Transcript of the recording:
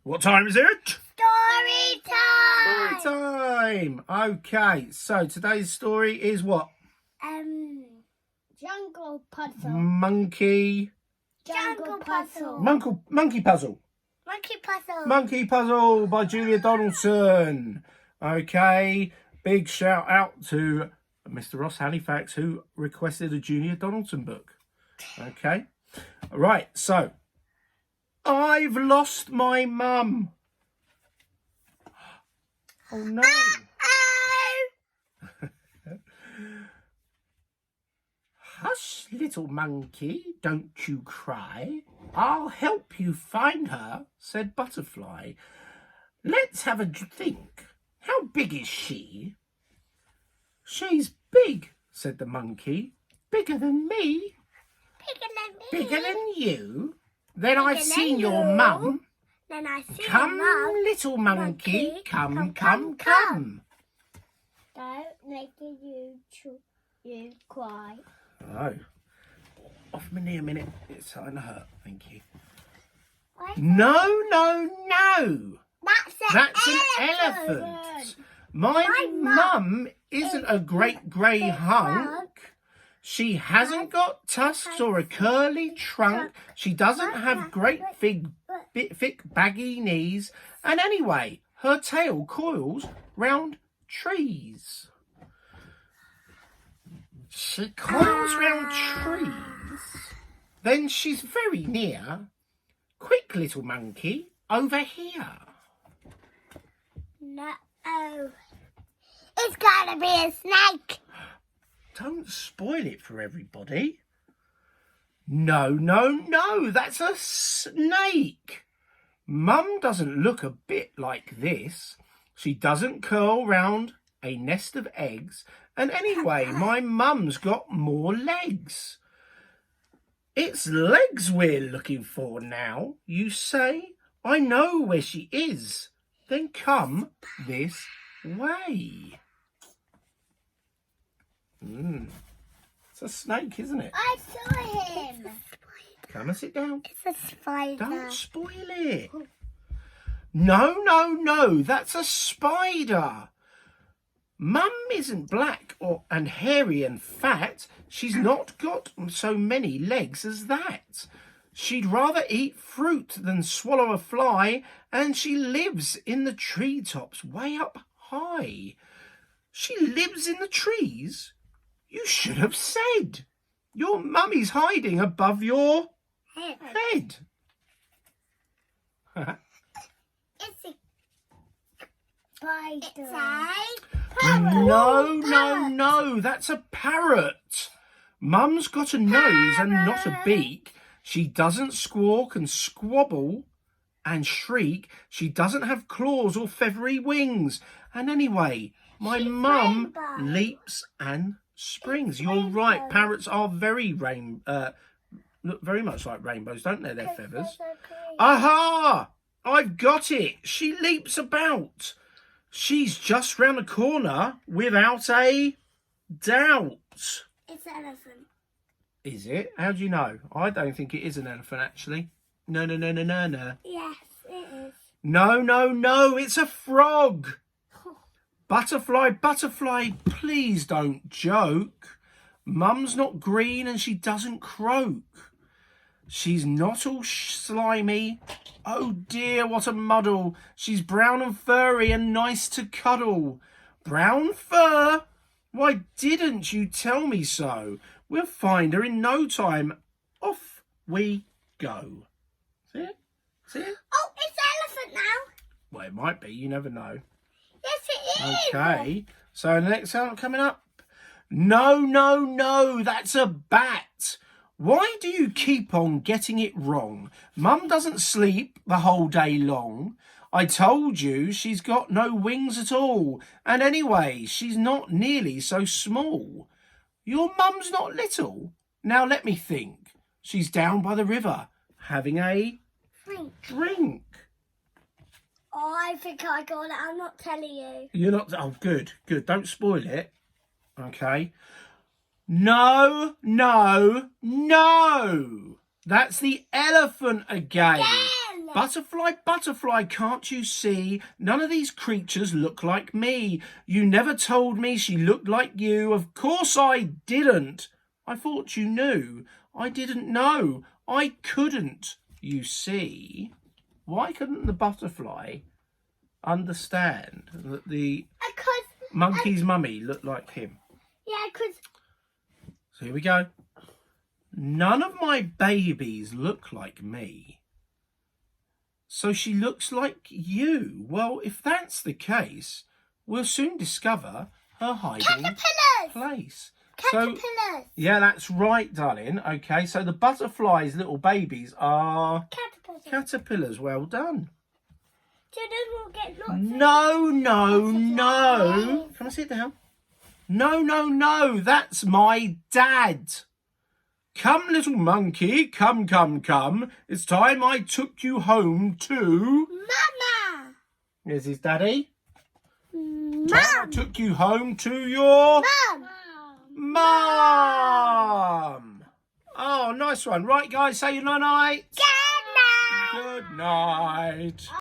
What time is it? Story time! Story time! Okay, so today's story is what? Jungle puzzle. Monkey Jungle puzzle. Monkey Puzzle. Monkey puzzle. Monkey Puzzle by Julia Donaldson. Okay, big shout out to Mr. Ross Halifax who requested a Julia Donaldson book. Okay, right, so I've lost my mum. Oh no. Hush, little monkey, don't you cry. I'll help you find her, said Butterfly. Let's have a think. How big is she? She's big, said the monkey. Bigger than me? Bigger than me. Bigger than you? Then Bigger I've than seen your you. mum. Then I see Come, your mum. little monkey, Monkey, come. come. Don't make you cry. Oh. Off my knee a minute. It's starting to hurt. Thank you. What? No. That's an elephant. My mum isn't a great grey hunk. She hasn't got tusks or a curly trunk. She doesn't have great thick baggy knees. And anyway, her tail coils round trees. She coils round trees. Then she's very near. Quick, little monkey, over here. No. It's gotta be a snake. Don't spoil it for everybody. No, that's a snake. Mum doesn't look a bit like this. She doesn't curl round a nest of eggs. And anyway, my mum's got more legs. It's legs we're looking for now, you say? I know where she is. Then come this way. It's a snake, isn't it? I saw him. Come and sit down. It's a spider. Don't spoil it. No, that's a spider. Mum isn't black and hairy and fat. She's not got so many legs as that. She'd rather eat fruit than swallow a fly, and she lives in the treetops way up high. She lives in the trees? You should have said. Your mummy's hiding above your head. It's a spider. It's a No, that's a parrot. Mum's got a nose and not a beak. She doesn't squawk and squabble and shriek. She doesn't have claws or feathery wings. And anyway, my mum leaps and springs. You're right, parrots are look very much like rainbows, don't they, their feathers? Aha! I've got it. She leaps about. She's just round the corner without a doubt. It's an elephant. Is it? How do you know? I don't think it is an elephant, actually. No. Yes, it is. No, it's a frog. Butterfly, please don't joke. Mum's not green and she doesn't croak. She's not all slimy. Oh dear, what a muddle. She's brown and furry and nice to cuddle. Brown fur? Why didn't you tell me so? We'll find her in no time. Off we go. See it? Oh, it's an elephant now. Well, it might be. You never know. Yes, it is. Okay. So the next one coming up. No. That's a bat. Why do you keep on getting it wrong? Mum doesn't sleep the whole day long. I told you she's got no wings at all. And anyway, she's not nearly so small. Your mum's not little. Now let me think. She's down by the river having a drink. Oh, I think I got it. I'm not telling you. You're not... Oh, good. Don't spoil it. Okay. No. That's the elephant again. Butterfly, butterfly, can't you see? None of these creatures look like me. You never told me she looked like you. Of course I didn't. I thought you knew. I didn't know. I couldn't, you see. Why couldn't the butterfly understand that the monkey's mummy looked like him? Yeah, because... So here we go. None of my babies look like me. So she looks like you. Well, if that's the case, we'll soon discover her hiding place. Caterpillars. So, yeah, that's right, darling. Okay, so the butterfly's little babies are caterpillars. Well done. So then we'll get lots No. Come and sit down. No. That's my dad. Come, little monkey. Come. It's time I took you home to... Mama. Here's his daddy. Mum. I took you home to your... Mum. Oh, nice one. Right, guys, say your night. Good night. Good night.